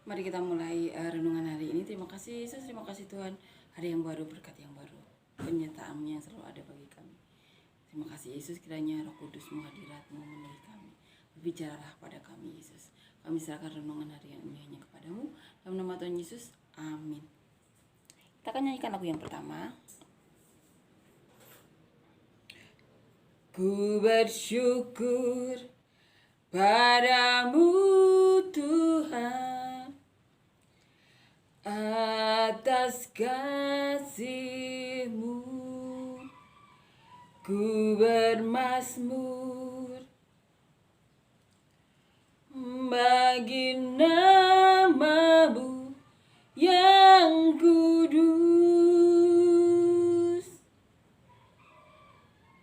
Mari kita mulai renungan hari ini. Terima kasih Yesus, terima kasih Tuhan. Hari yang baru, berkat yang baru, penyertaan-Mu yang selalu ada bagi kami. Terima kasih Yesus, kiranya Roh Kudus-Mu, hadirat-Mu memenuhi kami. Berbicaralah pada kami Yesus. Kami serahkan renungan hari ini hanya kepadamu. Dalam nama Tuhan Yesus, amin. Kita akan nyanyikan lagu yang pertama. Ku bersyukur padamu Tuhan atas kasih-Mu. Ku bermazmur bagi nama-Mu yang kudus,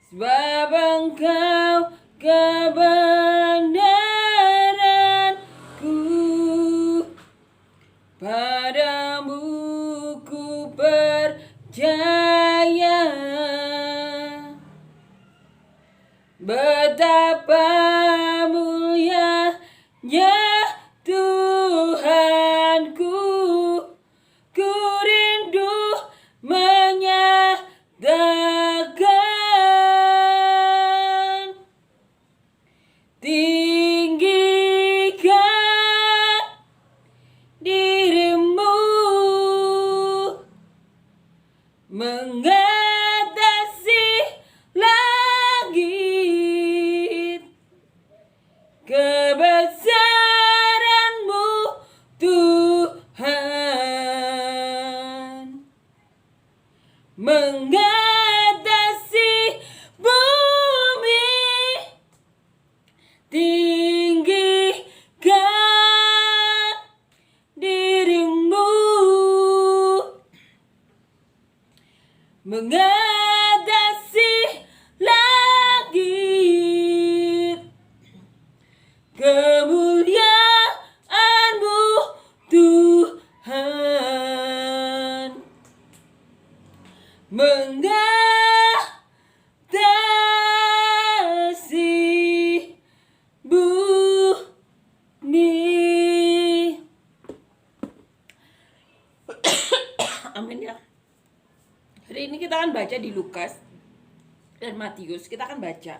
sebab Engkau kebenaranku, padamu ku percaya. Betapa mulianya Tuhanku, ku rindu menyatakan. Tinggikan dirimu mengatasi langit, kebesaran-Mu Tuhan mengatasi bumi. Tinggikan dirimu mengatasi langit, kemuliaan-Mu Tuhan mengatasi bumi. Amin ya. Hari ini kita akan baca di Lukas dan Matius. Kita akan baca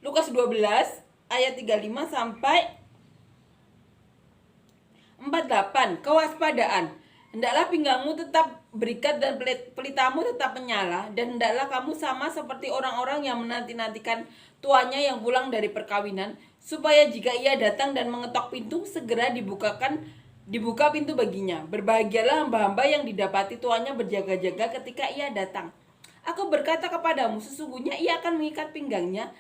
Lukas 12 ayat 35 sampai 48. Kewaspadaan. Hendaklah pinggangmu tetap berikat dan pelitamu tetap menyala, dan hendaklah kamu sama seperti orang-orang yang menanti-nantikan tuannya yang pulang dari perkawinan, supaya jika ia datang dan mengetok pintu, segera dibuka pintu baginya. Berbahagialah hamba-hamba yang didapati tuannya berjaga-jaga ketika ia datang. Aku berkata kepadamu, sesungguhnya ia akan mengikat pinggangnya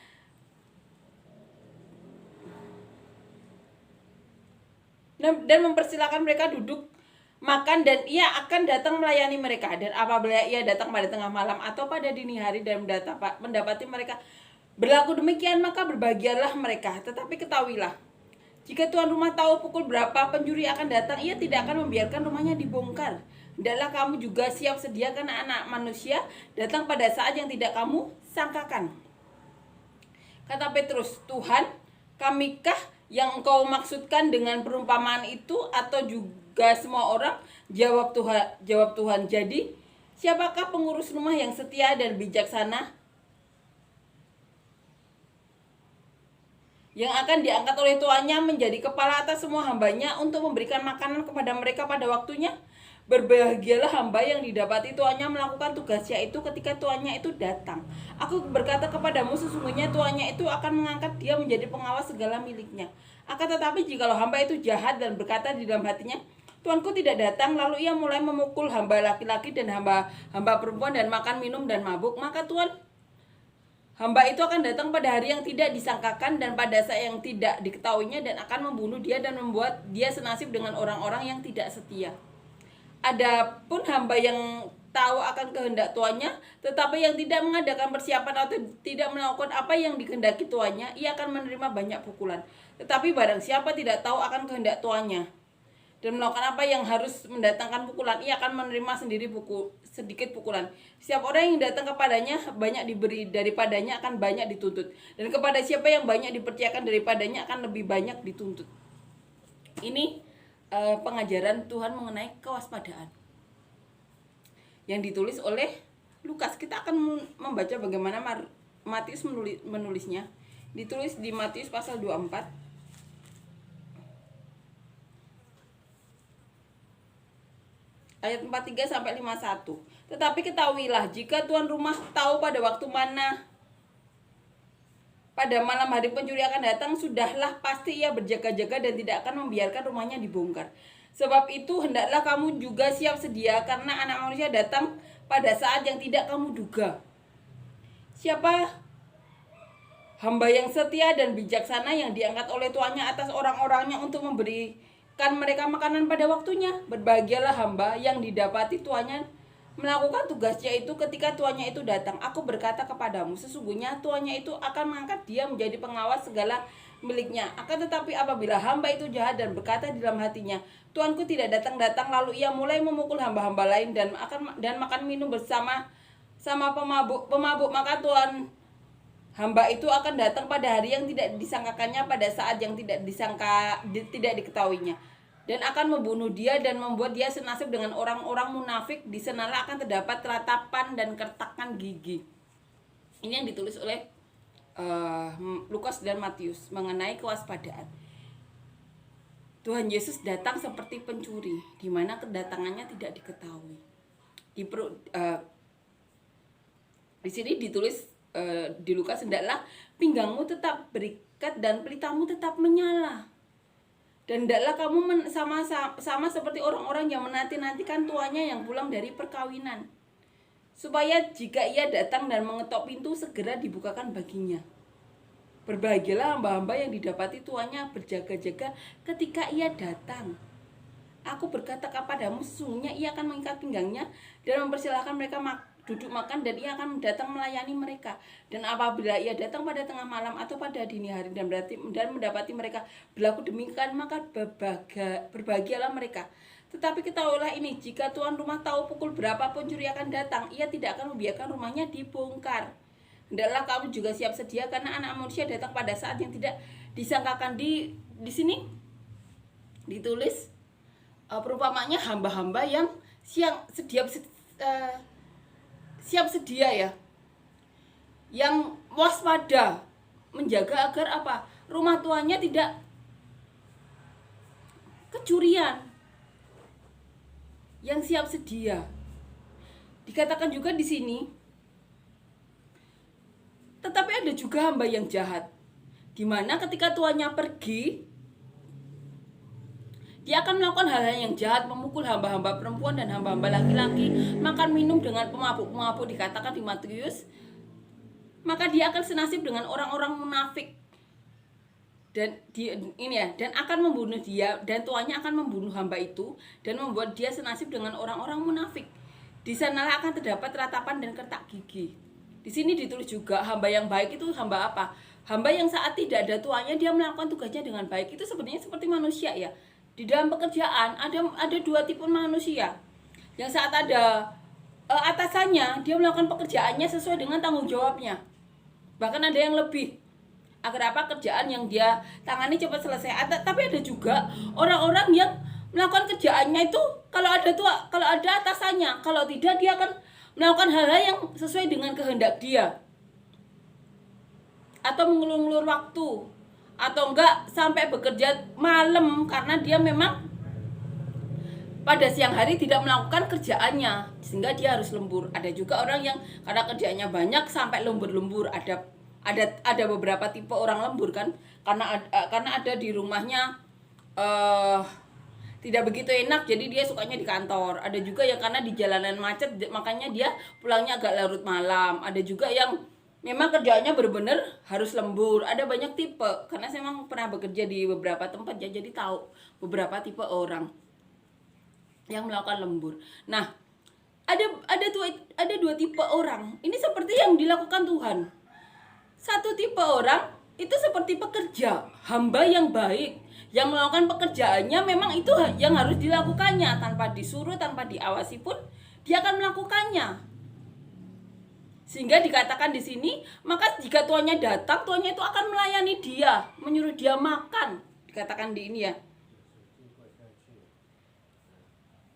dan mempersilahkan mereka duduk makan, dan ia akan datang melayani mereka. Dan apabila ia datang pada tengah malam atau pada dini hari dan mendapati mereka berlaku demikian, maka berbahagialah mereka. Tetapi ketahuilah, jika tuan rumah tahu pukul berapa pencuri akan datang, ia tidak akan membiarkan rumahnya dibongkar. Hendaklah kamu juga siap sedia, karena Anak Manusia datang pada saat yang tidak kamu sangkakan. Kata Petrus, Tuhan, kamikah yang Engkau maksudkan dengan perumpamaan itu, atau juga semua orang? Jawab Tuhan, jadi siapakah pengurus rumah yang setia dan bijaksana, yang akan diangkat oleh tuannya menjadi kepala atas semua hambanya untuk memberikan makanan kepada mereka pada waktunya? Berbahagialah hamba yang didapati tuannya melakukan tugasnya itu ketika tuannya itu datang. Aku berkata kepadamu, sesungguhnya tuannya itu akan mengangkat dia menjadi pengawas segala miliknya. Akan tetapi jikalau hamba itu jahat dan berkata di dalam hatinya, tuanku tidak datang, lalu ia mulai memukul hamba laki-laki dan hamba perempuan dan makan minum dan mabuk, maka tuan hamba itu akan datang pada hari yang tidak disangkakan dan pada saat yang tidak diketahuinya, dan akan membunuh dia dan membuat dia senasib dengan orang-orang yang tidak setia. Adapun hamba yang tahu akan kehendak tuannya, tetapi yang tidak mengadakan persiapan atau tidak melakukan apa yang dikehendaki tuannya, ia akan menerima banyak pukulan. Tetapi barang siapa tidak tahu akan kehendak tuannya dan melakukan apa yang harus mendatangkan pukulan, ia akan menerima sedikit pukulan. Setiap orang yang datang kepadanya banyak diberi, daripadanya akan banyak dituntut, dan kepada siapa yang banyak dipercayakan daripadanya akan lebih banyak dituntut. Ini pengajaran Tuhan mengenai kewaspadaan yang ditulis oleh Lukas. Kita akan membaca bagaimana Matius menulisnya. Ditulis di Matius pasal 24 ayat 43 sampai 51. Tetapi ketahuilah, jika tuan rumah tahu pada waktu mana pada malam hari pencuri akan datang, sudahlah pasti ia berjaga-jaga dan tidak akan membiarkan rumahnya dibongkar. Sebab itu hendaklah kamu juga siap sedia, karena Anak Manusia datang pada saat yang tidak kamu duga. Siapa hamba yang setia dan bijaksana yang diangkat oleh tuannya atas orang-orangnya untuk memberikan mereka makanan pada waktunya? Berbahagialah hamba yang didapati tuannya melakukan tugasnya itu ketika tuannya itu datang. Aku berkata kepadamu, sesungguhnya tuannya itu akan mengangkat dia menjadi pengawas segala miliknya. Akan tetapi apabila hamba itu jahat dan berkata di dalam hatinya, tuanku tidak datang-datang, lalu ia mulai memukul hamba-hamba lain dan makan minum bersama pemabuk, maka tuan hamba itu akan datang pada hari yang tidak disangkakannya, pada saat yang tidak diketahuinya, dan akan membunuh dia dan membuat dia senasib dengan orang-orang munafik. Di sanalah akan terdapat ratapan dan kertakan gigi. Ini yang ditulis oleh Lukas dan Matius mengenai kewaspadaan. Tuhan Yesus datang seperti pencuri, di mana kedatangannya tidak diketahui. Di sini ditulis di Lukas, hendaklah pinggangmu tetap berikat dan pelitamu tetap menyala. Dan hendaklah kamu sama seperti orang-orang yang menanti-nantikan tuannya yang pulang dari perkawinan, supaya jika ia datang dan mengetok pintu, segera dibukakan baginya. Berbahagialah hamba-hamba yang didapati tuannya berjaga-jaga ketika ia datang. Aku berkata kepadamu, sesungguhnya ia akan mengikat pinggangnya dan mempersilahkan mereka duduk makan, dan ia akan datang melayani mereka. Dan apabila ia datang pada tengah malam atau pada dini hari dan mendapati mereka berlaku demikian, maka berbahagialah mereka. Tetapi ketahuilah ini, jika tuan rumah tahu pukul berapa pencuri akan datang, ia tidak akan membiarkan rumahnya dibongkar. Hendaklah kamu juga siap sedia, karena Anak Manusia datang pada saat yang tidak disangkakan. Di sini ditulis perumpamanya hamba-hamba yang siap sedia ya, yang waspada, menjaga agar apa? Rumah tuannya tidak kecurian, yang siap sedia. Dikatakan juga di sini, tetapi ada juga hamba yang jahat, di mana ketika tuannya pergi, dia akan melakukan hal-hal yang jahat, memukul hamba-hamba perempuan dan hamba-hamba laki-laki, makan minum dengan pemabuk-pemabuk, dikatakan di Matius. Maka dia akan senasib dengan orang-orang munafik. Dan akan membunuh dia, dan tuannya akan membunuh hamba itu dan membuat dia senasib dengan orang-orang munafik. Di sanalah akan terdapat ratapan dan kertak gigi. Di sini ditulis juga hamba yang baik itu hamba apa? Hamba yang saat tidak ada tuannya dia melakukan tugasnya dengan baik. Itu sebenarnya seperti manusia ya. Di dalam pekerjaan ada dua tipe manusia. Yang saat ada atasannya, dia melakukan pekerjaannya sesuai dengan tanggung jawabnya. Bahkan ada yang lebih. Agar apa? Kerjaan yang dia tangani cepat selesai. Tapi ada juga orang-orang yang melakukan kerjaannya itu kalau ada atasannya, kalau tidak dia akan melakukan hal-hal yang sesuai dengan kehendak dia, atau mengulur-ulur waktu, atau enggak sampai bekerja malam karena dia memang pada siang hari tidak melakukan kerjaannya sehingga dia harus lembur. Ada juga orang yang karena kerjaannya banyak sampai lembur-lembur. Ada beberapa tipe orang lembur kan, karena ada di rumahnya tidak begitu enak, jadi dia sukanya di kantor. Ada juga yang karena di jalanan macet, makanya dia pulangnya agak larut malam. Ada juga yang memang kerjaannya benar-benar harus lembur. Ada banyak tipe, karena saya memang pernah bekerja di beberapa tempat ya, jadi tahu beberapa tipe orang yang melakukan lembur. Nah, ada dua tipe orang. Ini seperti yang dilakukan Tuhan. Satu tipe orang itu seperti pekerja, hamba yang baik, yang melakukan pekerjaannya memang itu yang harus dilakukannya, tanpa disuruh, tanpa diawasi pun dia akan melakukannya. Sehingga dikatakan di sini, maka jika tuannya datang, tuannya itu akan melayani dia, menyuruh dia makan. Dikatakan di ini ya.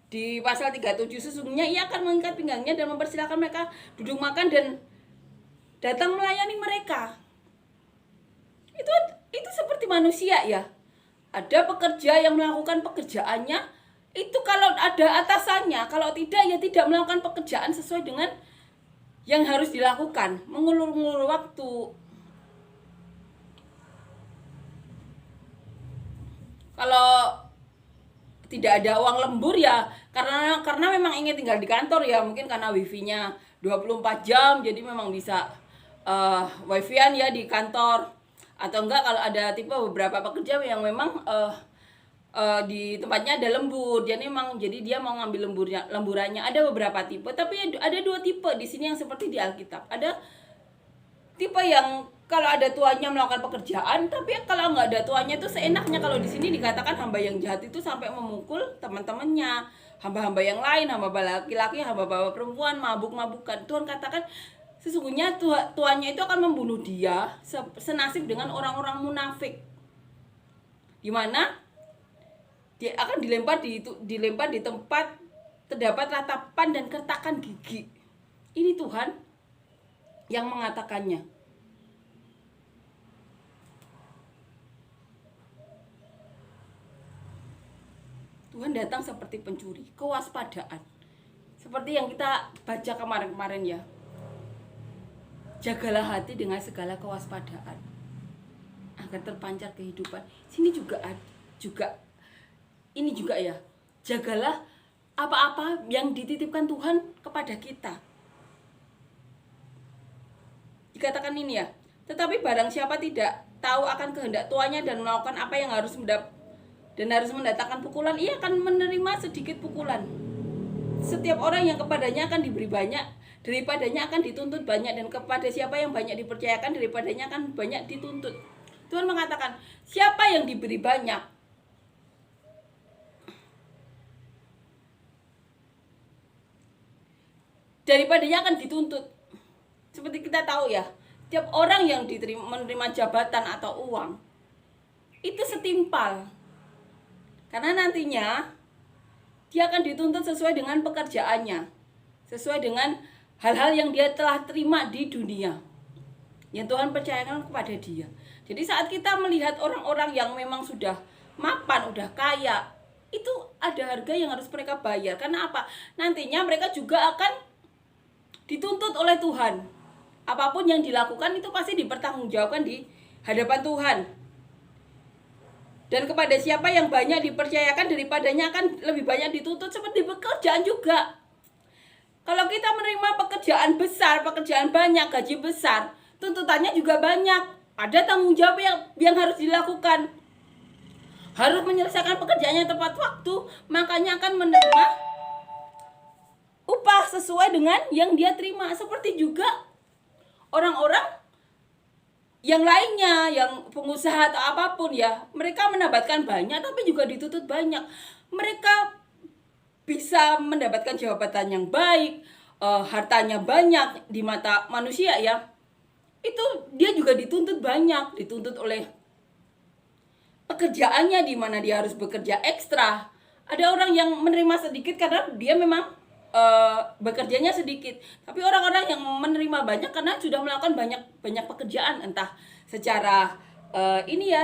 di pasal 37, sesungguhnya ia akan mengikat pinggangnya dan mempersilahkan mereka duduk makan dan datang melayani mereka. Itu seperti manusia ya. Ada pekerja yang melakukan pekerjaannya, itu kalau ada atasannya, kalau tidak ya tidak melakukan pekerjaan sesuai dengan yang harus dilakukan, mengulur-ngulur waktu. Kalau tidak ada uang lembur ya karena memang ingin tinggal di kantor ya, mungkin karena wifi-nya 24 jam jadi memang bisa wifi-an ya di kantor. Atau enggak kalau ada tipe beberapa pekerja yang memang di tempatnya ada lembur, jadi dia mau ngambil lemburannya. Ada beberapa tipe, tapi ada 2 tipe di sini yang seperti di Alkitab. Ada tipe yang kalau ada tuannya melakukan pekerjaan, tapi kalau nggak ada tuannya itu seenaknya. Kalau di sini dikatakan hamba yang jahat itu sampai memukul teman-temannya, hamba-hamba yang lain, hamba laki-laki, hamba perempuan, mabuk-mabukan. Tuhan katakan sesungguhnya tuannya itu akan membunuh dia senasib dengan orang-orang munafik, di mana dia akan dilempar di tempat terdapat ratapan dan kertakan gigi. Ini Tuhan yang mengatakannya. Tuhan datang seperti pencuri, kewaspadaan. Seperti yang kita baca kemarin-kemarin ya. Jagalah hati dengan segala kewaspadaan agar terpancar kehidupan. Sini juga ini juga ya. Jagalah apa-apa yang dititipkan Tuhan kepada kita. Dikatakan ini ya. Tetapi barang siapa tidak tahu akan kehendak tuannya dan melakukan apa yang harus mendatangkan pukulan, ia akan menerima sedikit pukulan. Setiap orang yang kepadanya akan diberi banyak, daripadanya akan dituntut banyak, dan kepada siapa yang banyak dipercayakan, daripadanya akan banyak dituntut. Tuhan mengatakan, siapa yang diberi banyak, daripadanya akan dituntut. Seperti kita tahu ya, tiap orang yang menerima jabatan atau uang, itu setimpal. Karena nantinya dia akan dituntut sesuai dengan pekerjaannya, sesuai dengan hal-hal yang dia telah terima di dunia, yang Tuhan percayakan kepada dia. Jadi saat kita melihat orang-orang yang memang sudah mapan, udah kaya, itu ada harga yang harus mereka bayar. Karena apa? Nantinya mereka juga akan dituntut oleh Tuhan. Apapun yang dilakukan itu pasti dipertanggungjawabkan di hadapan Tuhan. Dan kepada siapa yang banyak dipercayakan, daripadanya akan lebih banyak dituntut. Seperti pekerjaan juga. Kalau kita menerima pekerjaan besar, pekerjaan banyak, gaji besar, tuntutannya juga banyak. Ada tanggung jawab yang harus dilakukan. Harus menyelesaikan pekerjaannya tepat waktu, makanya akan menerima upah sesuai dengan yang dia terima. Seperti juga orang-orang yang lainnya, yang pengusaha atau apapun ya, mereka mendapatkan banyak tapi juga dituntut banyak. Mereka bisa mendapatkan jabatan yang baik, hartanya banyak di mata manusia ya. Itu dia juga dituntut banyak, dituntut oleh pekerjaannya di mana dia harus bekerja ekstra. Ada orang yang menerima sedikit karena dia memang bekerjanya sedikit, tapi orang-orang yang menerima banyak karena sudah melakukan banyak pekerjaan, entah secara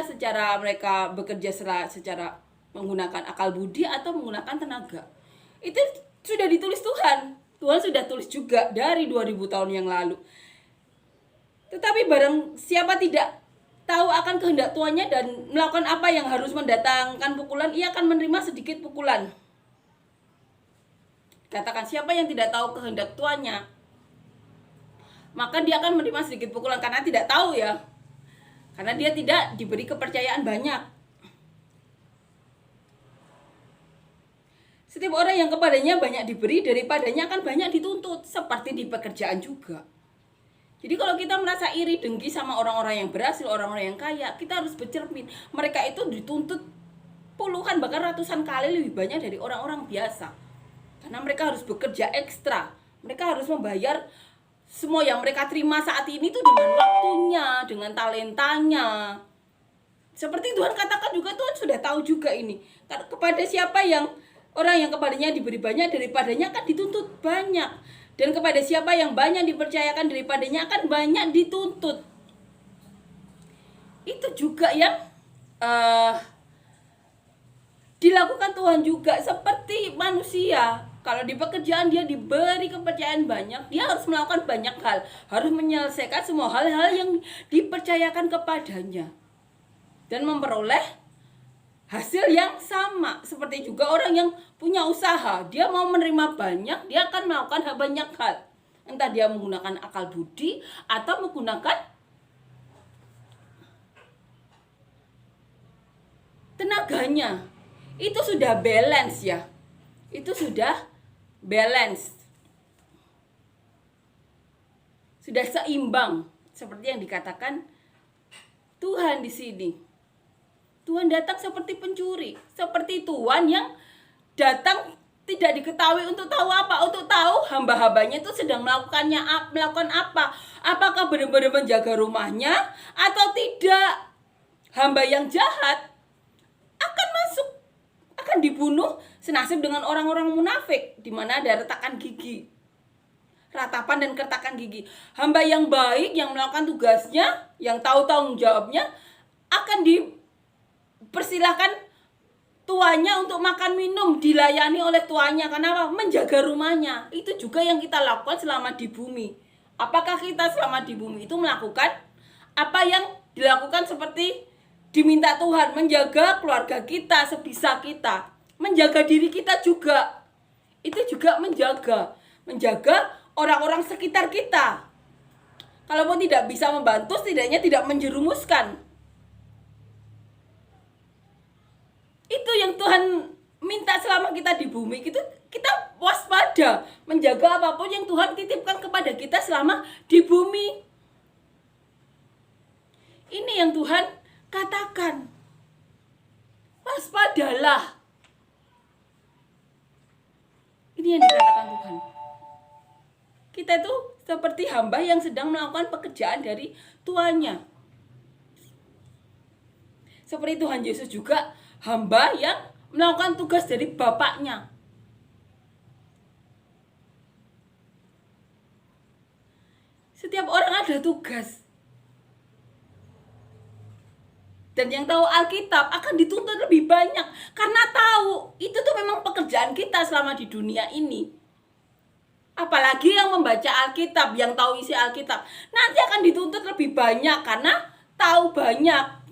secara mereka bekerja secara menggunakan akal budi atau menggunakan tenaga. Itu sudah ditulis Tuhan sudah tulis juga dari 2000 tahun yang lalu. Tetapi barang siapa tidak tahu akan kehendak tuannya dan melakukan apa yang harus mendatangkan pukulan, ia akan menerima sedikit pukulan. Katakan siapa yang tidak tahu kehendak tuannya, maka dia akan menerima sedikit pukulan karena tidak tahu ya. Karena dia tidak diberi kepercayaan banyak. Setiap orang yang kepadanya banyak diberi, daripadanya akan banyak dituntut. Seperti di pekerjaan juga. Jadi kalau kita merasa iri dengki sama orang-orang yang berhasil, orang-orang yang kaya, kita harus bercermin. Mereka itu dituntut puluhan bahkan ratusan kali lebih banyak dari orang-orang biasa. Karena mereka harus bekerja ekstra. Mereka harus membayar semua yang mereka terima saat ini itu dengan waktunya, dengan talentanya. Seperti Tuhan katakan juga, Tuhan sudah tahu juga ini. Kepada siapa yang Orang yang kepadanya diberi banyak, daripadanya akan dituntut banyak. Dan kepada siapa yang banyak dipercayakan, daripadanya akan banyak dituntut. Itu juga yang dilakukan Tuhan juga seperti manusia. Kalau di pekerjaan dia diberi kepercayaan banyak, dia harus melakukan banyak hal, harus menyelesaikan semua hal-hal yang dipercayakan kepadanya dan memperoleh hasil yang sama. Seperti juga orang yang punya usaha, dia mau menerima banyak, dia akan melakukan banyak hal. Entah dia menggunakan akal budi atau menggunakan tenaganya. Itu sudah balance ya. Itu sudah balance. Sudah seimbang seperti yang dikatakan Tuhan di sini. Tuhan datang seperti pencuri, seperti Tuhan yang datang tidak diketahui untuk tahu apa, untuk tahu hamba-hambanya itu sedang melakukan apa. Apakah benar-benar menjaga rumahnya atau tidak. Hamba yang jahat akan masuk, akan dibunuh senasib dengan orang-orang munafik, di mana ada retakan gigi, ratapan dan keretakan gigi. Hamba yang baik, yang melakukan tugasnya, yang tahu tanggung jawabnya, akan dipersilahkan tuannya untuk makan minum, dilayani oleh tuannya. Kenapa? Menjaga rumahnya. Itu juga yang kita lakukan selama di bumi. Apakah kita selama di bumi itu melakukan apa yang dilakukan seperti diminta Tuhan? Menjaga keluarga kita sebisa kita, menjaga diri kita juga. Itu juga menjaga orang-orang sekitar kita. Kalaupun tidak bisa membantu, setidaknya tidak menjerumuskan. Itu yang Tuhan minta selama kita di bumi. Itu kita waspada, menjaga apapun yang Tuhan titipkan kepada kita selama di bumi. Ini yang Tuhan katakan. Waspadalah. Ini yang dikatakan Tuhan. Kita itu seperti hamba yang sedang melakukan pekerjaan dari tuannya. Seperti Tuhan Yesus juga hamba yang melakukan tugas dari Bapaknya. Setiap orang ada tugas. Dan yang tahu Alkitab akan dituntut lebih banyak. Karena tahu, itu tuh memang pekerjaan kita selama di dunia ini. Apalagi yang membaca Alkitab, yang tahu isi Alkitab. Nanti akan dituntut lebih banyak karena tahu banyak.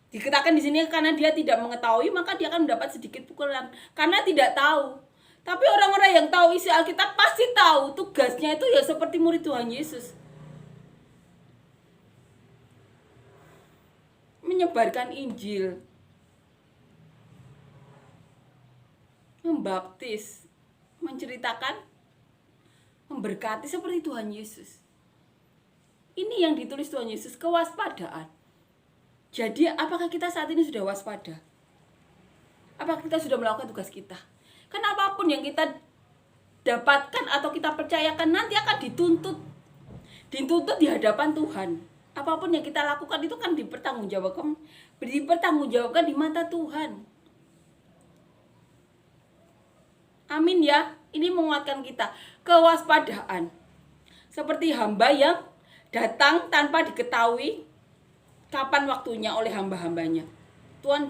Dikatakan di sini karena dia tidak mengetahui, maka dia akan mendapat sedikit pukulan. Karena tidak tahu. Tapi orang-orang yang tahu isi Alkitab pasti tahu tugasnya itu ya seperti murid Tuhan Yesus. Menyebarkan Injil, membaptis, menceritakan, memberkati seperti Tuhan Yesus. Ini yang ditulis Tuhan Yesus, kewaspadaan. Jadi apakah kita saat ini sudah waspada? Apakah kita sudah melakukan tugas kita? Karena apapun yang kita dapatkan atau kita percayakan nanti akan dituntut di hadapan Tuhan. Apapun yang kita lakukan itu kan dipertanggungjawabkan di mata Tuhan. Amin ya. Ini menguatkan kita. Kewaspadaan. Seperti hamba yang datang tanpa diketahui kapan waktunya oleh hamba-hambanya.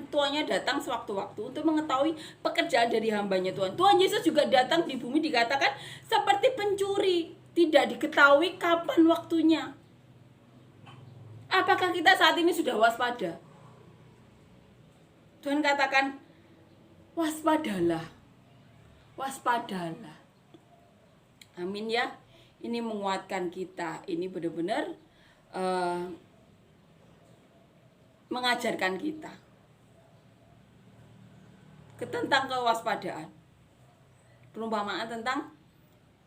Tuannya datang sewaktu-waktu untuk mengetahui pekerjaan dari hambanya Tuhan. Tuhan Yesus juga datang di bumi dikatakan seperti pencuri. Tidak diketahui kapan waktunya. Apakah kita saat ini sudah waspada? Tuhan katakan, waspadalah. Waspadalah. Amin ya. Ini menguatkan kita. Ini benar-benar mengajarkan kita tentang kewaspadaan. Perumpamaan tentang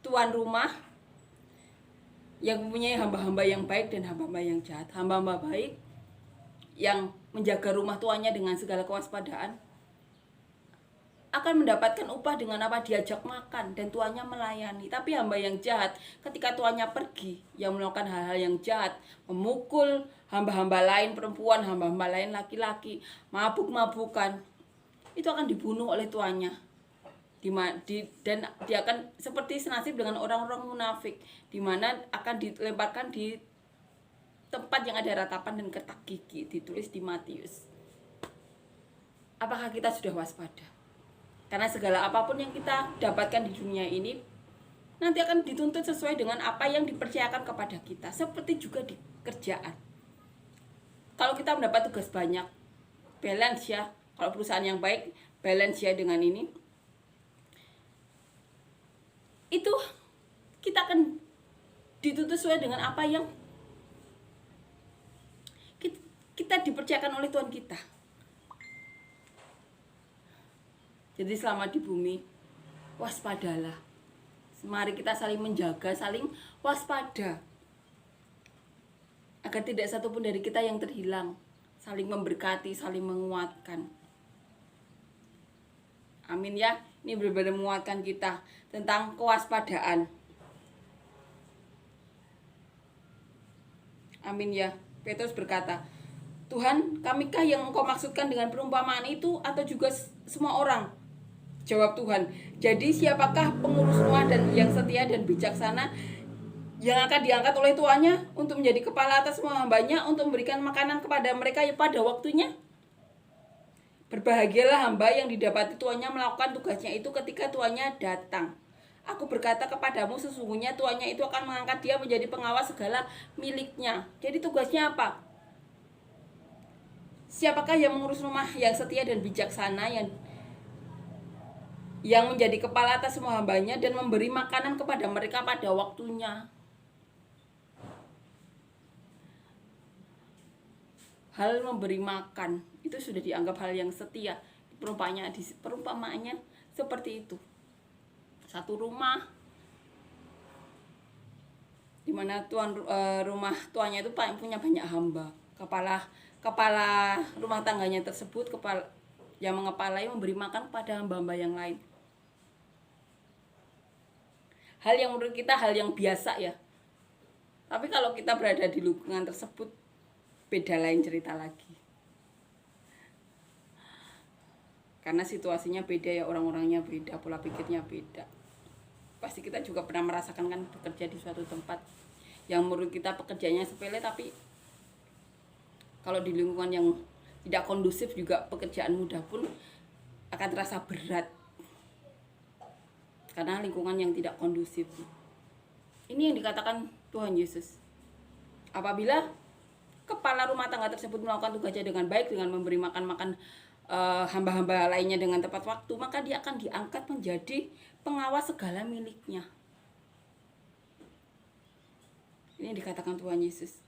tuan rumah yang mempunyai hamba-hamba yang baik dan hamba-hamba yang jahat. Hamba-hamba baik yang menjaga rumah tuannya dengan segala kewaspadaan akan mendapatkan upah dengan apa? Diajak makan dan tuannya melayani. Tapi hamba yang jahat ketika tuannya pergi, yang melakukan hal-hal yang jahat, memukul hamba-hamba lain perempuan, hamba-hamba lain laki-laki, mabuk-mabukan, itu akan dibunuh oleh tuannya. Dan dia akan seperti senasib dengan orang-orang munafik, di mana akan dilemparkan di tempat yang ada ratapan dan ketak gigi, ditulis di Matius. Apakah kita sudah waspada? Karena segala apapun yang kita dapatkan di dunia ini nanti akan dituntut sesuai dengan apa yang dipercayakan kepada kita. Seperti juga di kerjaan. Kalau kita mendapat tugas banyak, balance ya. Kalau perusahaan yang baik, balance ya dengan ini. Itu kita akan dituntut sesuai dengan apa yang kita dipercayakan oleh Tuhan kita. Jadi selama di bumi, waspadalah. Mari kita saling menjaga, saling waspada. Agar tidak satupun dari kita yang terhilang. Saling memberkati, saling menguatkan. Amin ya. Ini benar-benar menguatkan kita tentang kewaspadaan. Amin ya. Petrus berkata, Tuhan, kamikah yang Engkau maksudkan dengan perumpamaan itu atau juga semua orang? Jawab Tuhan, jadi siapakah pengurus rumah dan yang setia dan bijaksana yang akan diangkat oleh tuannya untuk menjadi kepala atas semua hambanya, untuk memberikan makanan kepada mereka pada waktunya? Berbahagialah hamba yang didapati tuannya melakukan tugasnya itu ketika tuannya datang. Aku berkata kepadamu, sesungguhnya tuannya itu akan mengangkat dia menjadi pengawas segala miliknya. Jadi tugasnya apa? Siapakah yang mengurus rumah yang setia dan bijaksana, yang menjadi kepala atas semua hambanya dan memberi makanan kepada mereka pada waktunya. Hal memberi makan itu sudah dianggap hal yang setia. Perumpamaannya seperti itu. Satu rumah di mana rumah tuannya itu punya banyak hamba. Kepala rumah tangganya tersebut, yang mengepalai, memberi makan kepada hamba-hamba yang lain. Hal yang menurut kita hal yang biasa ya. Tapi kalau kita berada di lingkungan tersebut, beda lain cerita lagi. Karena situasinya beda ya, orang-orangnya beda, pola pikirnya beda. Pasti kita juga pernah merasakan kan bekerja di suatu tempat yang menurut kita pekerjaannya sepele, tapi kalau di lingkungan yang tidak kondusif juga pekerjaan mudah pun akan terasa berat. Karena lingkungan yang tidak kondusif. Ini yang dikatakan Tuhan Yesus. Apabila kepala rumah tangga tersebut melakukan tugasnya dengan baik, dengan memberi makan hamba-hamba lainnya dengan tepat waktu, maka dia akan diangkat menjadi pengawas segala miliknya. Ini yang dikatakan Tuhan Yesus.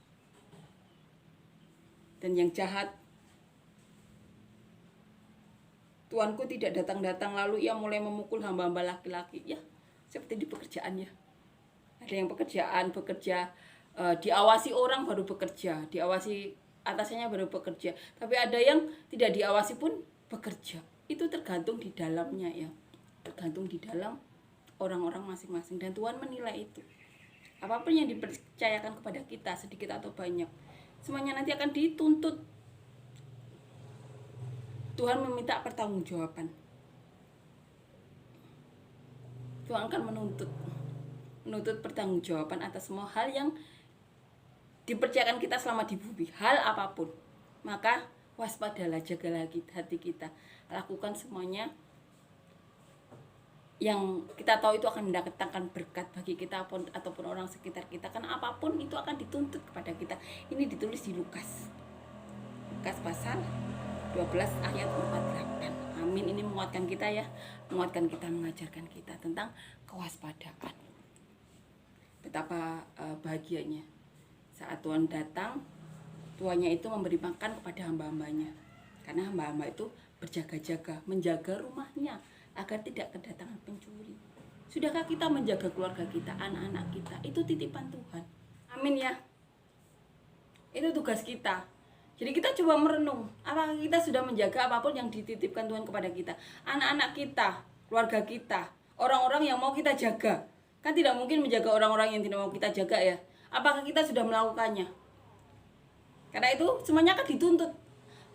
Dan yang jahat, Tuanku tidak datang-datang lalu ia mulai memukul hamba-hamba laki-laki. Ya, seperti di pekerjaan ya. Ada yang bekerja diawasi orang baru bekerja, diawasi atasannya baru bekerja. Tapi ada yang tidak diawasi pun bekerja. Itu tergantung di dalamnya ya. Tergantung di dalam orang-orang masing-masing. Dan Tuhan menilai itu. Apapun yang dipercayakan kepada kita, sedikit atau banyak, semuanya nanti akan dituntut. Tuhan meminta pertanggungjawaban. Tuhan akan menuntut pertanggungjawaban atas semua hal yang dipercayakan kita selama di bumi, hal apapun. Maka waspadalah, jagalah hati kita. Lakukan semuanya yang kita tahu itu akan mendatangkan berkat bagi kita ataupun orang sekitar kita. Karena apapun itu akan dituntut kepada kita. Ini ditulis di Lukas pasal 12 ayat 48. Amin. Ini menguatkan kita ya. Menguatkan kita, mengajarkan kita tentang kewaspadaan. Betapa bahagianya saat Tuhan datang, tuannya itu memberi makan kepada hamba-hambanya. Karena hamba-hamba itu berjaga-jaga, menjaga rumahnya agar tidak kedatangan pencuri. Sudahkah kita menjaga keluarga kita, anak-anak kita? Itu titipan Tuhan. Amin ya. Itu tugas kita. Jadi kita coba merenung, apakah kita sudah menjaga apapun yang dititipkan Tuhan kepada kita? Anak-anak kita, keluarga kita, orang-orang yang mau kita jaga. Kan tidak mungkin menjaga orang-orang yang tidak mau kita jaga ya. Apakah kita sudah melakukannya? Karena itu semuanya akan dituntut.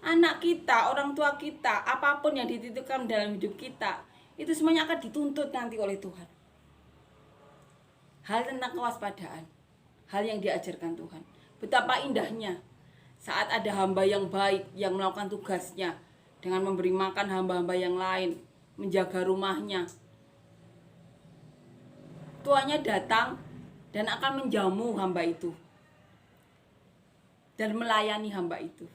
anak kita, orang tua kita, apapun yang dititipkan dalam hidup kita, itu semuanya akan dituntut nanti oleh Tuhan. Hal tentang kewaspadaan, hal yang diajarkan Tuhan. Betapa indahnya saat ada hamba yang baik yang melakukan tugasnya dengan memberi makan hamba-hamba yang lain, menjaga rumahnya. Tuannya datang dan akan menjamu hamba itu dan melayani hamba itu.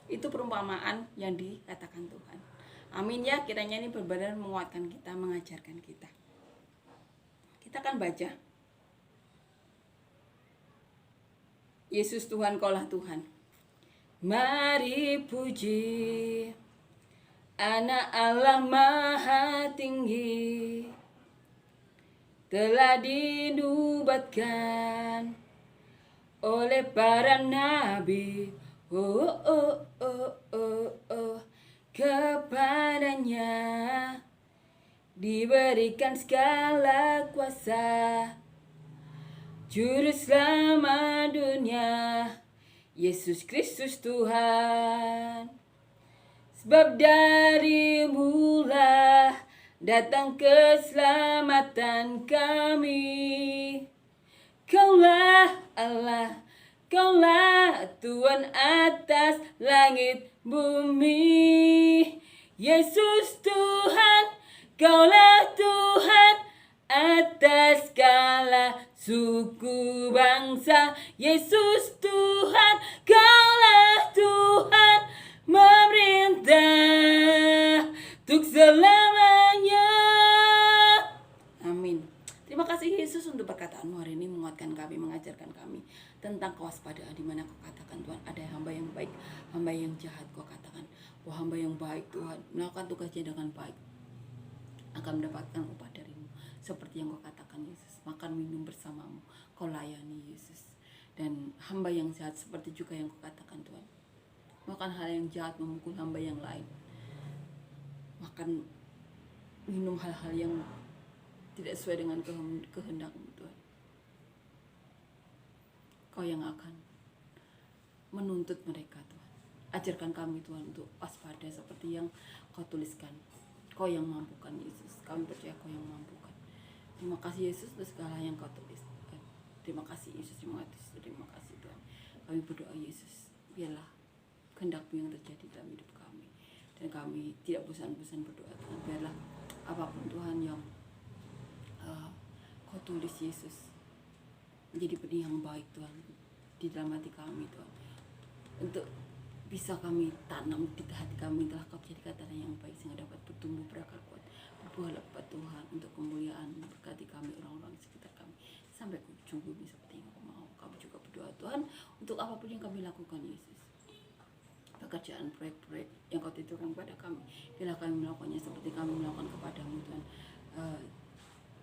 Itu perumpamaan yang dikatakan Tuhan. Amin ya, kiranya ini benar-benar menguatkan kita, mengajarkan kita. Kita akan baca. Yesus Tuhan, Kaulah Tuhan. Mari puji Anak Allah Maha Tinggi, telah dinubuatkan oleh para nabi. Kepadanya diberikan segala kuasa, Juru Selamat dunia, Yesus Kristus Tuhan. Sebab dari mula datang keselamatan kami. Kaulah Allah, Kaulah Tuhan atas langit bumi. Yesus Tuhan, Kaulah Tuhan atas segala suku bangsa. Yesus Tuhan, Kaulah Tuhan memerintah untuk selamanya. Amin. Terima kasih Yesus untuk perkataan-Mu hari ini, menguatkan kami, mengajarkan kami tentang kewaspadaan, di mana Kau katakan Tuhan ada hamba yang baik, hamba yang jahat. Kau katakan bahwa hamba yang baik Tuhan melakukan tugasnya dengan baik akan mendapatkan upah dari-Mu, seperti yang Kau katakan Yesus, makan minum bersama-Mu, Kau layani Yesus. Dan hamba yang jahat seperti juga yang Kau katakan Tuhan, makan hal yang jahat, memukul hamba yang lain, makan minum hal-hal yang tidak sesuai dengan kehendak-Mu Tuhan. Kau yang akan menuntut mereka Tuhan. Ajarkan kami Tuhan untuk waspada seperti yang Kau tuliskan. Kau yang mampukan Yesus. Kami percaya Kau yang mampukan. Terima kasih Yesus untuk segala yang Kau tulis. Terima kasih Yesus, terima kasih Tuhan. Kami berdoa Yesus, biarlah kehendak-Mu yang terjadi dalam hidup kami. Dan kami tidak bosan-bosan berdoa Tuhan. Biarlah apapun Tuhan yang Kau tulis Yesus menjadi benih yang baik Tuhan di dalam hati kami Tuhan, untuk bisa kami tanam di hati kami, telah Kau jadikan tanah yang baik sehingga dapat bertumbuh berakar kuat, berbuah lebat Tuhan, untuk kemuliaan. Berkati kami, orang-orang di sekitar kami sampai ke ujung bumi seperti yang Kau mau. Kami juga berdoa Tuhan untuk apapun yang kami lakukan Yesus, pekerjaan, proyek-proyek yang Kau titipkan kepada kami, bila kami melakukannya seperti kami melakukan kepadamu Tuhan,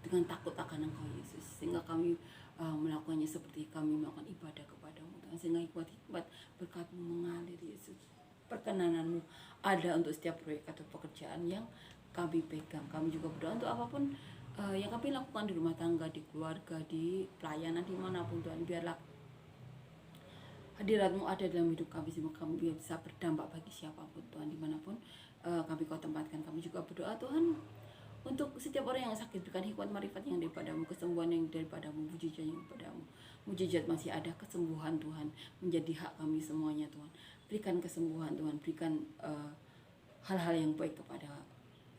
dengan takut akan Engkau Yesus, sehingga kami melakukannya seperti kami melakukan ibadah kepadamu Tuhan, sehingga hikmat-hikmat berkat-Mu mengalir Yesus. Perkenanan-Mu ada untuk setiap proyek atau pekerjaan yang kami pegang. Kami juga berdoa untuk apapun yang kami lakukan di rumah tangga, di keluarga, di pelayanan, dimanapun Tuhan, biarlah hadirat-Mu ada dalam hidup kami, sehingga kami bisa berdampak bagi siapapun Tuhan, dimanapun kami Kau tempatkan. Kami juga berdoa Tuhan untuk setiap orang yang sakit, berikan hikmat marifat yang daripada-Mu, kesembuhan yang daripada-Mu, mujizat yang daripada-Mu. Mujizat masih ada, kesembuhan Tuhan menjadi hak kami semuanya Tuhan. Berikan kesembuhan Tuhan, berikan hal-hal yang baik kepada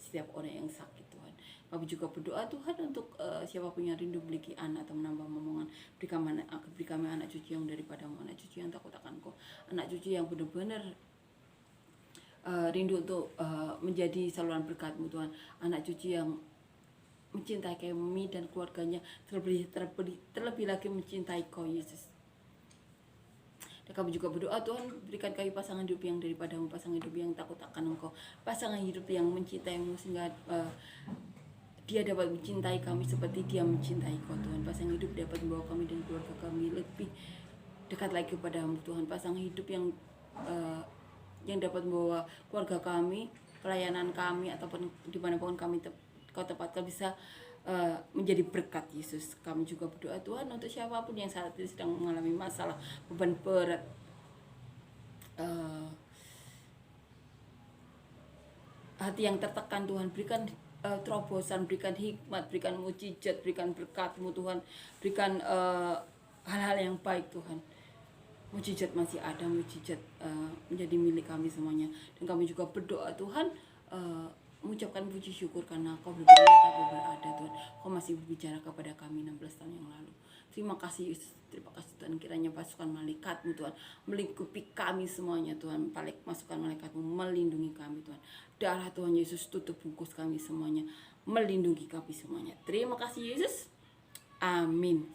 setiap orang yang sakit Tuhan. Kami juga berdoa Tuhan untuk siapapun yang rindu memiliki anak atau menambah momongan, beri kami anak cucu yang daripada-Mu, anak cucu yang takut akan Kau, anak cucu yang benar-benar rindu untuk menjadi saluran berkat-Mu Tuhan, anak cucu yang mencintai kami dan keluarganya terlebih lagi mencintai Kau Yesus. Dan kami juga berdoa Tuhan, berikan kami pasangan hidup yang daripada-Mu, pasangan hidup yang takut akan Engkau, pasangan hidup yang mencintai-Mu, sehingga dia dapat mencintai kami seperti dia mencintai Kau Tuhan. Pasangan hidup dapat membawa kami dan keluarga kami lebih dekat lagi kepada-Mu Tuhan. Pasangan hidup yang dapat membawa keluarga kami, pelayanan kami, ataupun dimanapun kami Kau tempatkan bisa menjadi berkat Yesus. Kami juga berdoa Tuhan untuk siapapun yang saat ini sedang mengalami masalah, beban berat, hati yang tertekan Tuhan, berikan terobosan, berikan hikmat, berikan mujizat, berikan berkat-Mu Tuhan, berikan hal-hal yang baik Tuhan. Mujizat masih ada, mujizat menjadi milik kami semuanya. Dan kami juga berdoa Tuhan, mengucapkan puji syukur karena Kau berada Tuhan. Kau masih berbicara kepada kami 16 tahun yang lalu. Terima kasih Yesus, terima kasih Tuhan. Kiranya pasukan malaikat-Mu Tuhan melingkupi kami semuanya Tuhan. Pasukan malaikat-Mu melindungi kami Tuhan. Darah Tuhan Yesus tutup bungkus kami semuanya, melindungi kami semuanya. Terima kasih Yesus. Amin.